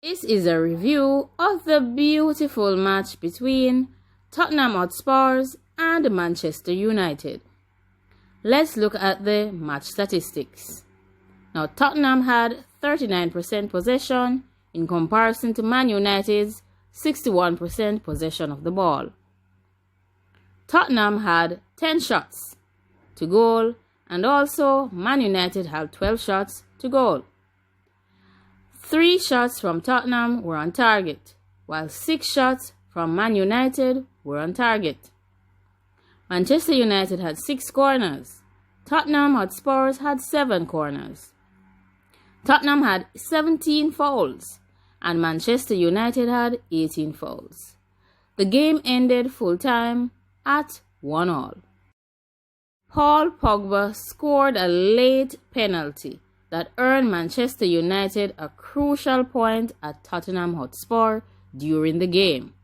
This is a review of the beautiful match between Tottenham Hotspurs and Manchester United. Let's look at the match statistics. Now, Tottenham had 39% possession in comparison to Man United's 61% possession of the ball. Tottenham had 10 shots to goal, and also Man United had 12 shots to goal. 3 shots from Tottenham were on target, while 6 shots from Man United were on target. Manchester United had 6 corners. Tottenham Hotspurs had 7 corners. Tottenham had 17 fouls, and Manchester United had 18 fouls. The game ended full-time at 1-1. Paul Pogba scored a late penalty that earned Manchester United a crucial point at Tottenham Hotspur during the game.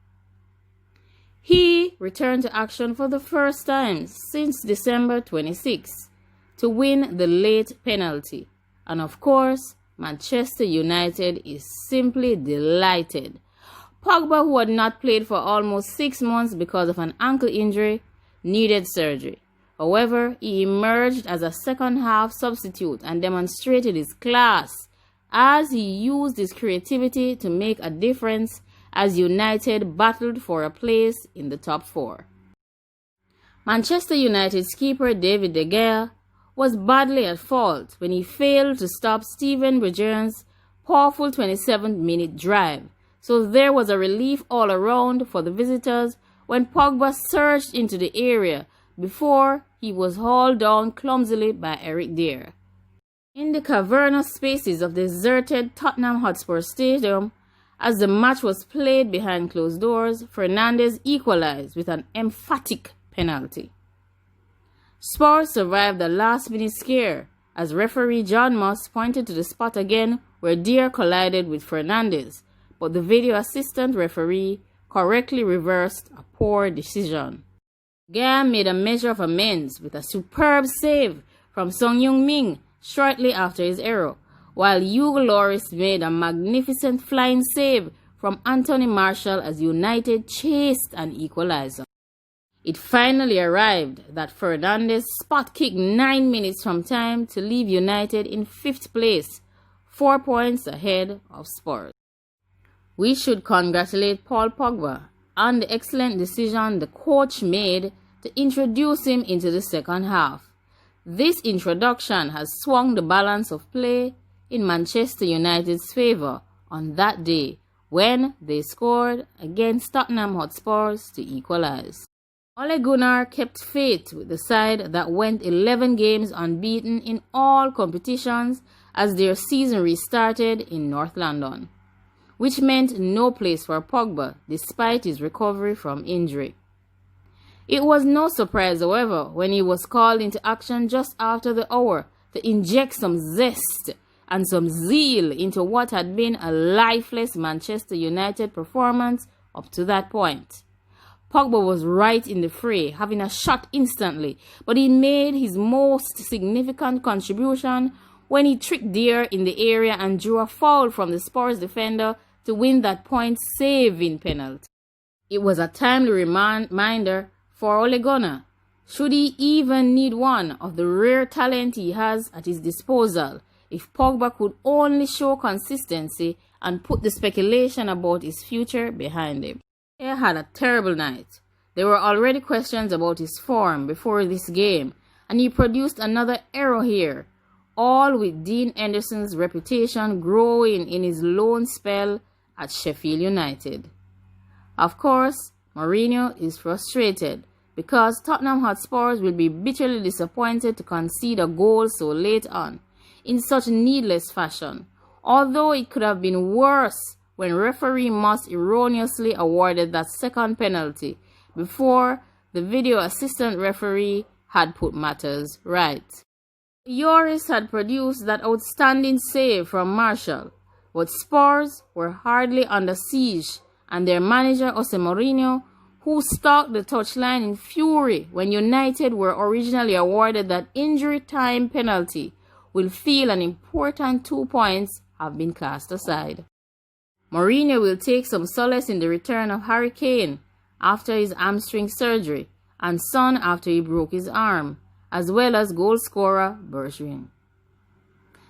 He returned to action for the first time since December 26 to win the late penalty, and of course, Manchester United is simply delighted. Pogba, who had not played for almost 6 months because of an ankle injury, needed surgery. However, he emerged as a second-half substitute and demonstrated his class as he used his creativity to make a difference as United battled for a place in the top 4. Manchester United's keeper David De Gea was badly at fault when he failed to stop Steven Bergwijn's powerful 27th-minute drive, so there was a relief all around for the visitors when Pogba surged into the area before he was hauled down clumsily by Eric Dier. In the cavernous spaces of the deserted Tottenham Hotspur Stadium, as the match was played behind closed doors, Fernandes equalized with an emphatic penalty. Spurs survived the last-minute scare as referee John Moss pointed to the spot again where Dier collided with Fernandes, but the video assistant referee correctly reversed a poor decision. Gea made a measure of amends with a superb save from Son Heung-min shortly after his error, while Hugo Lloris made a magnificent flying save from Anthony Martial as United chased an equalizer. It finally arrived that Fernandes spot-kicked 9 minutes from time to leave United in 5th place, 4 points ahead of Spurs. We should congratulate Paul Pogba on the excellent decision the coach made to introduce him into the second half. This introduction has swung the balance of play in Manchester United's favour on that day when they scored against Tottenham Hotspurs to equalise. Ole Gunnar kept faith with the side that went 11 games unbeaten in all competitions as their season restarted in North London, which meant no place for Pogba despite his recovery from injury. It was no surprise, however, when he was called into action just after the hour to inject some zest and some zeal into what had been a lifeless Manchester United performance up to that point. Pogba was right in the fray, having a shot instantly, but he made his most significant contribution when he tricked Dier in the area and drew a foul from the Spurs defender to win that point-saving penalty. It was a timely reminder for Ole Gunnar, should he even need one of the rare talent he has at his disposal, if Pogba could only show consistency and put the speculation about his future behind him. He had a terrible night. There were already questions about his form before this game, and he produced another error here, all with Dean Henderson's reputation growing in his loan spell at Sheffield United. Of course, Mourinho is frustrated because Tottenham Hotspurs will be bitterly disappointed to concede a goal so late on, in such needless fashion, although it could have been worse when referee Moss erroneously awarded that second penalty before the video assistant referee had put matters right. Lloris had produced that outstanding save from Martial, but Spurs were hardly under siege, and their manager Jose Mourinho, who stalked the touchline in fury when United were originally awarded that injury time penalty, will feel an important 2 points have been cast aside. Mourinho will take some solace in the return of Harry Kane after his hamstring surgery and Son after he broke his arm, as well as goal scorer Bergwijn.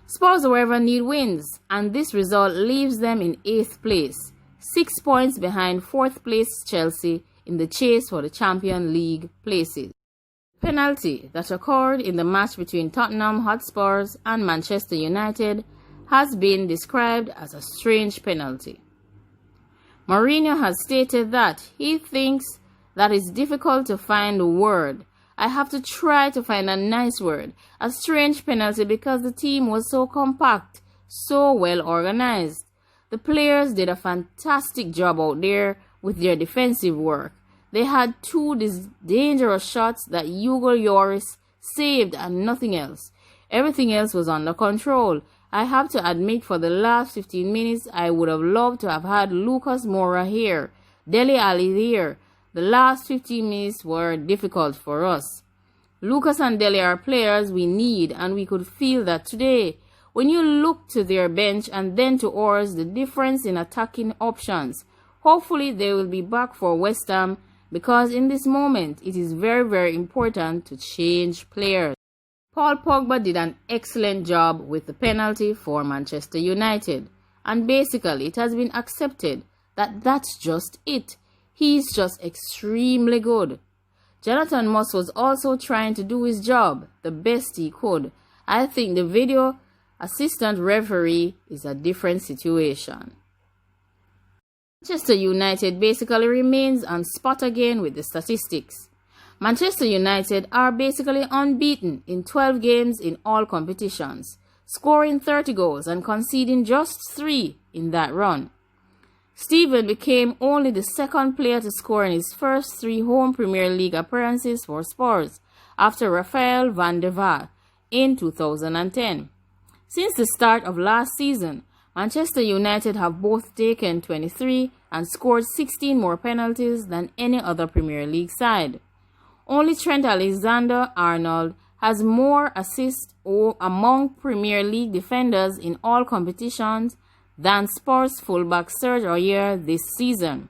Spurs, however, need wins, and this result leaves them in 8th place, 6 points behind 4th place Chelsea in the chase for the Champions League places. The penalty that occurred in the match between Tottenham Hotspurs and Manchester United has been described as a strange penalty. Mourinho has stated that he thinks that it's difficult to find a word. I have to try to find a nice word. A strange penalty because the team was so compact, so well organized. The players did a fantastic job out there with their defensive work. They had 2 dangerous shots that Hugo Lloris saved and nothing else. Everything else was under control. I have to admit, for the last 15 minutes, I would have loved to have had Lucas Moura here, Dele Alli here. The last 15 minutes were difficult for us. Lucas and Dele are players we need, and we could feel that today. When you look to their bench and then to ours, the difference in attacking options. Hopefully they will be back for West Ham, because in this moment it is very, very important to change players. Paul Pogba did an excellent job with the penalty for Manchester United, and basically it has been accepted that that's just it. He's just extremely good. Jonathan Moss was also trying to do his job the best he could. I think the video assistant referee is a different situation. Manchester United basically remains on spot again with the statistics. Manchester United are basically unbeaten in 12 games in all competitions, scoring 30 goals and conceding just 3 in that run. Steven became only the 2nd player to score in his first 3 home Premier League appearances for Spurs, after Rafael van der Vaart in 2010. Since the start of last season, Manchester United have both taken 23 and scored 16 more penalties than any other Premier League side. Only Trent Alexander-Arnold has more assists among Premier League defenders in all competitions than Spurs fullback Serge Aurier this season.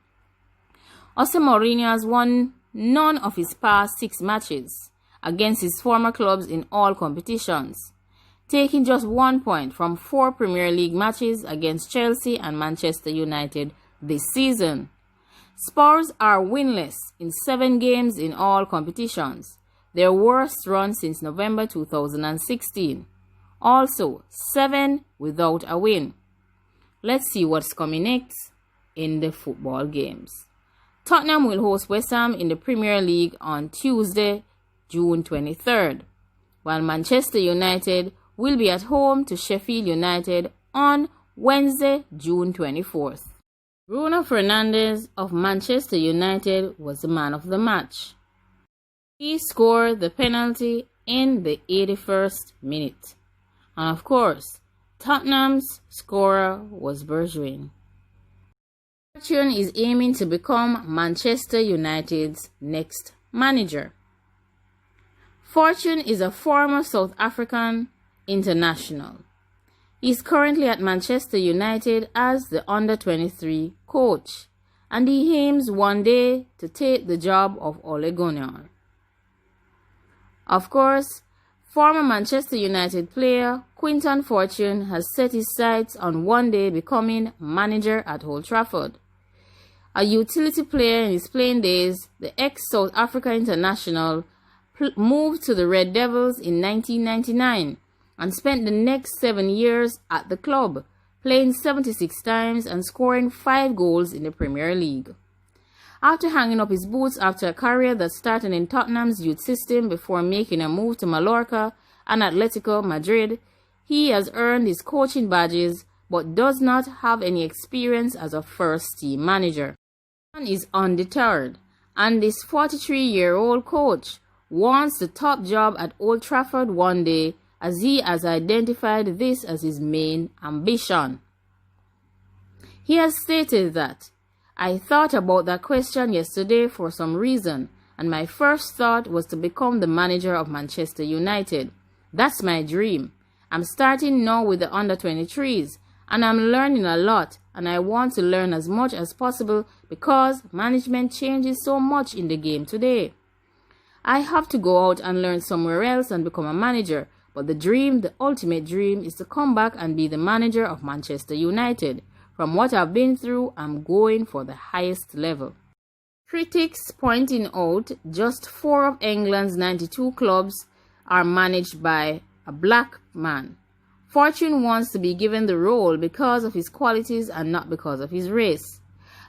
Jose Mourinho has won none of his past 6 matches against his former clubs in all competitions, taking just 1 point from 4 Premier League matches against Chelsea and Manchester United this season. Spurs are winless in 7 games in all competitions, their worst run since November 2016. Also, 7 without a win. Let's see what's coming next in the football games. Tottenham will host West Ham in the Premier League on Tuesday, June 23rd, while Manchester United will be at home to Sheffield United on Wednesday, June 24th. Bruno Fernandes of Manchester United was the man of the match. He scored the penalty in the 81st minute. And of course, Tottenham's scorer was Bergwijn. Fortune is aiming to become Manchester United's next manager. Fortune is a former South African international. He is currently at Manchester United as the under-23 coach, and he aims one day to take the job of Ole Gunnar. Of course, former Manchester United player Quinton has set his sights on one day becoming manager at Old Trafford. A utility player in his playing days, the ex-South Africa international moved to the Red Devils in 1999 and spent the next 7 years at the club, playing 76 times and scoring 5 goals in the Premier League. After hanging up his boots after a career that started in Tottenham's youth system before making a move to Mallorca and Atletico Madrid, he has earned his coaching badges but does not have any experience as a first-team manager. He is undeterred, and this 43-year-old coach wants the top job at Old Trafford one day, as he has identified this as his main ambition. He has stated that, "I thought about that question yesterday for some reason, and my first thought was to become the manager of Manchester United. That's my dream. I'm starting now with the under-23s, and I'm learning a lot, and I want to learn as much as possible because management changes so much in the game today. I have to go out and learn somewhere else and become a manager, but the dream, the ultimate dream, is to come back and be the manager of Manchester United. From what I've been through, I'm going for the highest level. Critics pointing out just 4 of England's 92 clubs are managed by a black man. Fortune wants to be given the role because of his qualities and not because of his race.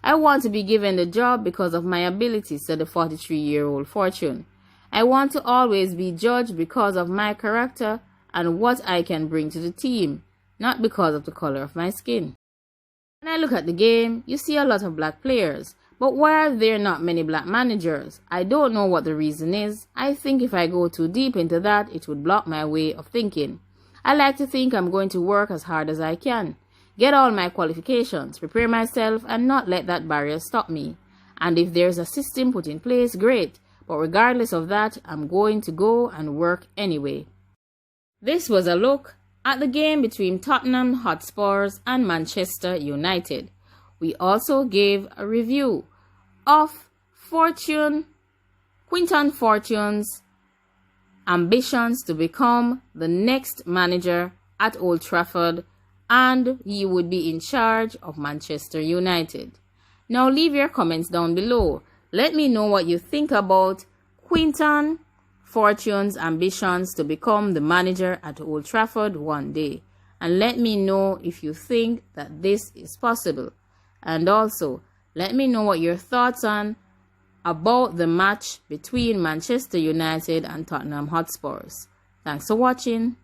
I want to be given the job because of my abilities, said the 43-year-old Fortune. I want to always be judged because of my character and what I can bring to the team, not because of the color of my skin. When I look at the game, you see a lot of black players. But why are there not many black managers? I don't know what the reason is. I think if I go too deep into that, it would block my way of thinking. I like to think I'm going to work as hard as I can, get all my qualifications, prepare myself, and not let that barrier stop me. And if there's a system put in place, great. But regardless of that, I'm going to go and work anyway. This was a look at the game between Tottenham Hotspurs and Manchester United. We also gave a review of Quinton Fortune's ambitions to become the next manager at Old Trafford, and he would be in charge of Manchester United. Now leave your comments down below. Let me know what you think about Quinton Fortune's ambitions to become the manager at Old Trafford one day, and let me know if you think that this is possible. And also, let me know what your thoughts on about the match between Manchester United and Tottenham Hotspurs. Thanks for watching.